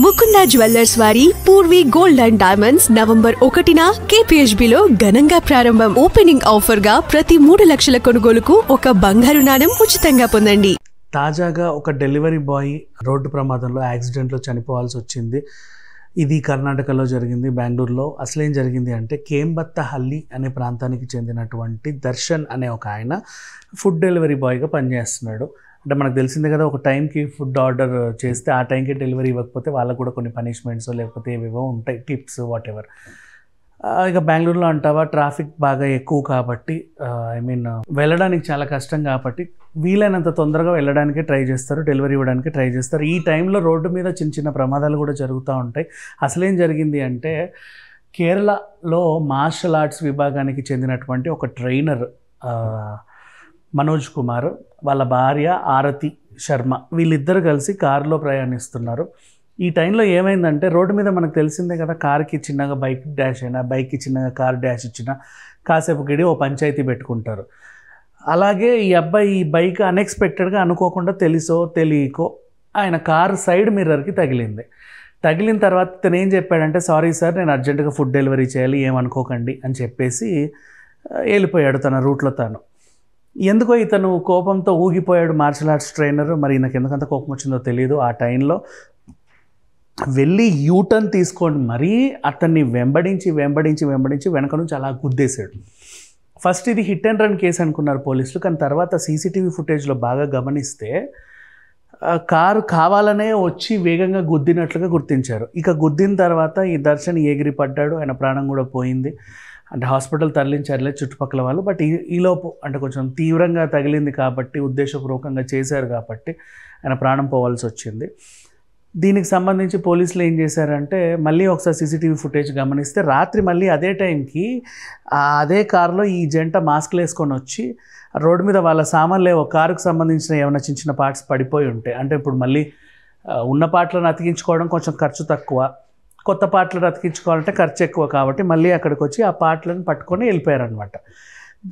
Mukunda jewellers వారి Poorvi gold and diamonds November 1న KPHB లో ఘనంగా ప్రారంభం. ఓపెనింగ్ ఆఫర్ గా ప్రతి 3 లక్షల కొనుగోలుకు ఒక బంగారు నాణెం ఉచితంగా పొందండి. తాజాగా ఒక డెలివరీ బాయ్ రోడ్డు ప్రమాదంలో యాక్సిడెంట్లో చనిపోవాల్సి వచ్చింది. ఇది కర్ణాటకలో జరిగింది, బెంగళూరులో. అసలేం జరిగింది అంటే కేంబత్తహల్లి అనే ప్రాంతానికి చెందినటువంటి దర్శన్ అనే ఒక ఆయన ఫుడ్ డెలివరీ బాయ్గా పనిచేస్తున్నాడు. అంటే మనకు తెలిసిందే కదా, ఒక టైంకి ఫుడ్ ఆర్డర్ చేస్తే ఆ టైంకి డెలివరీ ఇవ్వకపోతే వాళ్ళకు కూడా కొన్ని పనిష్మెంట్స్ లేకపోతే ఏవేవో ఉంటాయి, టిప్స్ వాట్ ఎవర్. ఇక బెంగళూరులో అంటావా ట్రాఫిక్ బాగా ఎక్కువ కాబట్టి వెళ్ళడానికి చాలా కష్టం కాబట్టి వీలైనంత తొందరగా వెళ్ళడానికే ట్రై చేస్తారు, డెలివరీ ఇవ్వడానికి ట్రై చేస్తారు. ఈ టైంలో రోడ్డు మీద చిన్న చిన్న ప్రమాదాలు కూడా జరుగుతూ ఉంటాయి. అసలేం జరిగింది అంటే కేరళలో మార్షల్ ఆర్ట్స్ విభాగానికి చెందినటువంటి ఒక ట్రైనర్ మనోజ్ కుమార్, వాళ్ళ భార్య ఆరతి శర్మ, వీళ్ళిద్దరు కలిసి కారులో ప్రయాణిస్తున్నారు. ఈ టైంలో ఏమైందంటే రోడ్డు మీద మనకు తెలిసిందే కదా, కార్కి చిన్నగా బైక్ డాష్ అయినా, బైక్కి చిన్నగా కార్ డాష్ ఇచ్చినా కాసేపు గడి ఓ పంచాయతీ పెట్టుకుంటారు. అలాగే ఈ అబ్బాయి ఈ బైక్ అన్ఎక్స్పెక్టెడ్గా అనుకోకుండా తెలిసో తెలియకో ఆయన కారు సైడ్ మిర్రర్కి తగిలింది. తగిలిన తర్వాత ఇతను ఏం చెప్పాడంటే, సారీ సార్ నేను అర్జెంటుగా ఫుడ్ డెలివరీ చేయాలి, ఏమనుకోకండి అని చెప్పేసి వెళ్ళిపోయాడు తన రూట్లో తాను. ఎందుకో ఇతను కోపంతో ఊగిపోయాడు మార్షల్ ఆర్ట్స్ ట్రైనర్. మరి నాకు ఎందుకంత కోపం వచ్చిందో తెలియదు. ఆ టైంలో వెళ్ళి యూటర్న్ తీసుకొని మరీ అతన్ని వెంబడించి వెనక నుంచి అలా గుద్దేశాడు. ఫస్ట్ ఇది హిట్ అండ్ రన్ కేసు అనుకున్నారు పోలీసులు, కానీ తర్వాత సీసీటీవీ ఫుటేజ్లో బాగా గమనిస్తే కారు కావాలనే వచ్చి వేగంగా గుద్దినట్లుగా గుర్తించారు. ఇక గుద్దిన తర్వాత ఈ దర్శన్ ఎగిరి పడ్డాడు, ఆయన ప్రాణం కూడా పోయింది. అంటే హాస్పిటల్ తరలించారులే చుట్టుపక్కల వాళ్ళు. బట్ ఈలోపు అంటే కొంచెం తీవ్రంగా తగిలింది కాబట్టి, ఉద్దేశపూర్వకంగా చేశారు కాబట్టి ఆయన ప్రాణం పోవాల్సి వచ్చింది. దీనికి సంబంధించి పోలీసులు ఏం చేశారంటే మళ్ళీ ఒకసారి సీసీటీవీ ఫుటేజ్ గమనిస్తే రాత్రి మళ్ళీ అదే టైంకి అదే కారులో ఈ జంట మాస్క్లు వేసుకొని వచ్చి రోడ్డు మీద వాళ్ళ సామాన్లు ఒక కారుకు సంబంధించిన ఏమైనా చిన్న చిన్న పార్ట్స్ పడిపోయి ఉంటాయి. అంటే ఇప్పుడు మళ్ళీ ఉన్న పార్ట్లను అతికించుకోవడం కొంచెం ఖర్చు తక్కువ, కొత్త పార్ట్లను అతికించుకోవాలంటే ఖర్చు ఎక్కువ కాబట్టి మళ్ళీ అక్కడికి వచ్చి ఆ పార్ట్లను పట్టుకొని వెళ్ళిపోయారనమాట.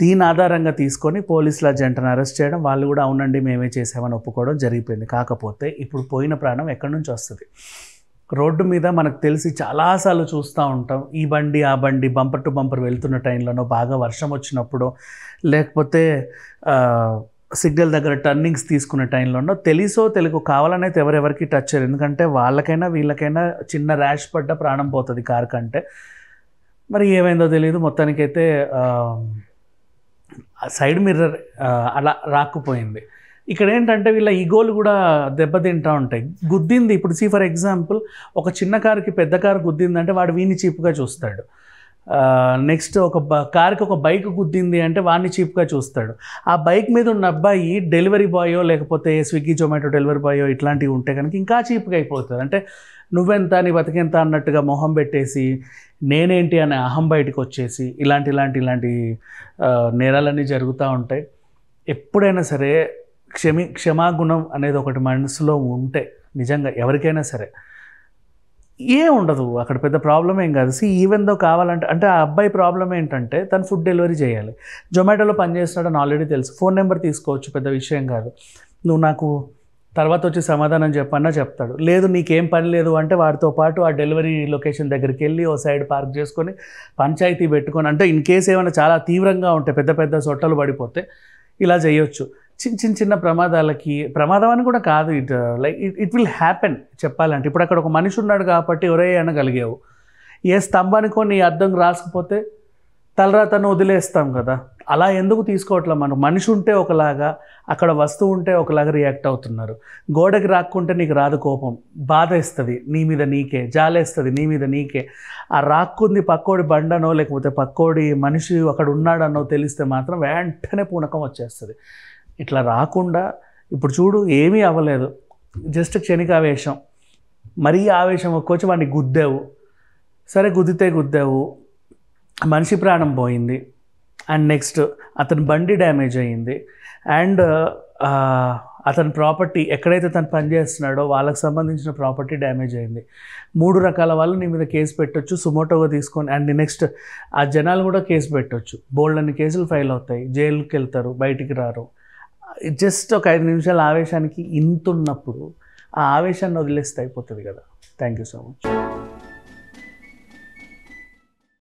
దీని ఆధారంగా తీసుకొని పోలీసులు ఆ జంటను అరెస్ట్ చేయడం, వాళ్ళు కూడా అవునండి మేమే చేసామని ఒప్పుకోవడం జరిగిపోయింది. కాకపోతే ఇప్పుడు పోయిన ప్రాణం ఎక్కడి నుంచి వస్తుంది? రోడ్డు మీద మనకు తెలిసి చాలాసార్లు చూస్తూ ఉంటాం, ఈ బండి ఆ బండి బంపర్ టు బంపర్ వెళ్తున్న టైంలోనో, బాగా వర్షం వచ్చినప్పుడు, లేకపోతే సిగ్నల్ దగ్గర టర్నింగ్స్ తీసుకునే టైంలోనో తెలిసో తెలుగు కావాలనైతే ఎవరెవరికి టచ్ చేయరు. ఎందుకంటే వాళ్ళకైనా వీళ్ళకైనా చిన్న ర్యాష్ పడ్డ ప్రాణం పోతుంది కారు కంటే. మరి ఏమైందో తెలియదు, మొత్తానికైతే సైడ్ మిర్రర్ అలా రాక్కుపోయింది. ఇక్కడ ఏంటంటే వీళ్ళ ఈగోలు కూడా దెబ్బతింటూ ఉంటాయి. గుద్దింది ఇప్పుడు ఫర్ ఎగ్జాంపుల్ ఒక చిన్న కారుకి పెద్ద కారు గుద్దిందంటే వాడు వీని చీప్గా చూస్తాడు. నెక్స్ట్ ఒక కారుకి ఒక బైక్ గుద్దింది అంటే వాడిని చీప్గా చూస్తాడు. ఆ బైక్ మీద ఉన్న అబ్బాయి డెలివరీ బాయో లేకపోతే స్విగ్గీ జొమాటో డెలివరీ బాయో ఇట్లాంటివి ఉంటే కనుక ఇంకా చీప్గా అయిపోతుంది. అంటే నువ్వెంత నీ బతికెంత అన్నట్టుగా మొహం పెట్టేసి నేనేంటి అనే అహం బయటకు వచ్చేసి ఇలాంటి నేరాలన్నీ జరుగుతూ ఉంటాయి. ఎప్పుడైనా సరే క్షమాగుణం అనేది ఒకటి మనసులో ఉంటే నిజంగా ఎవరికైనా సరే ఉండదు, అక్కడ పెద్ద ప్రాబ్లం ఏం కాదు. ఈవెన్ దో కావాలంటే అంటే ఆ అబ్బాయి ప్రాబ్లం ఏంటంటే తను ఫుడ్ డెలివరీ చేయాలి, జొమాటోలో పనిచేస్తున్నాడని ఆల్రెడీ తెలుసు, ఫోన్ నెంబర్ తీసుకోవచ్చు, పెద్ద విషయం కాదు. నువ్వు నాకు తర్వాత వచ్చి సమాధానం చెప్పన్నా చెప్తాడు. లేదు నీకేం పని లేదు అంటే వాడితో పాటు ఆ డెలివరీ లొకేషన్ దగ్గరికి వెళ్ళి ఓ సైడ్ పార్క్ చేసుకొని పంచాయతీ పెట్టుకొని, అంటే ఇన్ కేసు ఏమైనా చాలా తీవ్రంగా ఉంటే పెద్ద పెద్ద సొట్టలు పడిపోతే ఇలా చేయొచ్చు. చిన్న ప్రమాదాలకి, ప్రమాదం అని కూడా కాదు, ఇట్ విల్ హ్యాపెన్ చెప్పాలంటే. ఇప్పుడు అక్కడ ఒక మనిషి ఉన్నాడు కాబట్టి ఒరే అనగలిగావు. ఏ స్తంభానికో నీ అద్దం రాసుకుపోతే తలరాతను వదిలేస్తాం కదా, అలా ఎందుకు తీసుకోవట్లే? మనం మనిషి ఉంటే ఒకలాగా, అక్కడ వస్తువు ఉంటే ఒకలాగా రియాక్ట్ అవుతున్నారు. గోడకి రాక్కుంటే నీకు రాదు కోపం, బాధ వేస్తుంది నీ మీద నీకే, జాలేస్తుంది నీ మీద నీకే. ఆ రాక్కుంది పక్కోడి బండనో లేకపోతే పక్కోడి మనిషి అక్కడ ఉన్నాడనో తెలిస్తే మాత్రం వెంటనే పూనకం వచ్చేస్తుంది. ఇట్లా రాకుండా ఇప్పుడు చూడు ఏమీ అవ్వలేదు, జస్ట్ క్షణికావేశం, మరీ ఆవేశం ఒక్కొచ్చి వాడిని గుద్దావు, సరే గుద్దితే గుద్దావు, మనిషి ప్రాణం పోయింది. అండ్ నెక్స్ట్ అతని బండి డ్యామేజ్ అయ్యింది. అండ్ అతని ప్రాపర్టీ ఎక్కడైతే తను పనిచేస్తున్నాడో వాళ్ళకి సంబంధించిన ప్రాపర్టీ డ్యామేజ్ అయింది. 3 రకాల వాళ్ళు నీ మీద కేసు పెట్టొచ్చు సుమోటోగా తీసుకొని. అండ్ నెక్స్ట్ ఆ జనాలు కూడా కేసు పెట్టొచ్చు, బోల్డ్ అన్ని కేసులు ఫైల్ అవుతాయి, జైలుకి వెళ్తారు, బయటికి రారు. జస్ట్ ఒక 5 నిమిషాల ఆవేశానికి ఇంత ఉన్నప్పుడు ఆ ఆవేశాన్ని వదిలేస్తే అయిపోతుంది కదా. Thank you so much.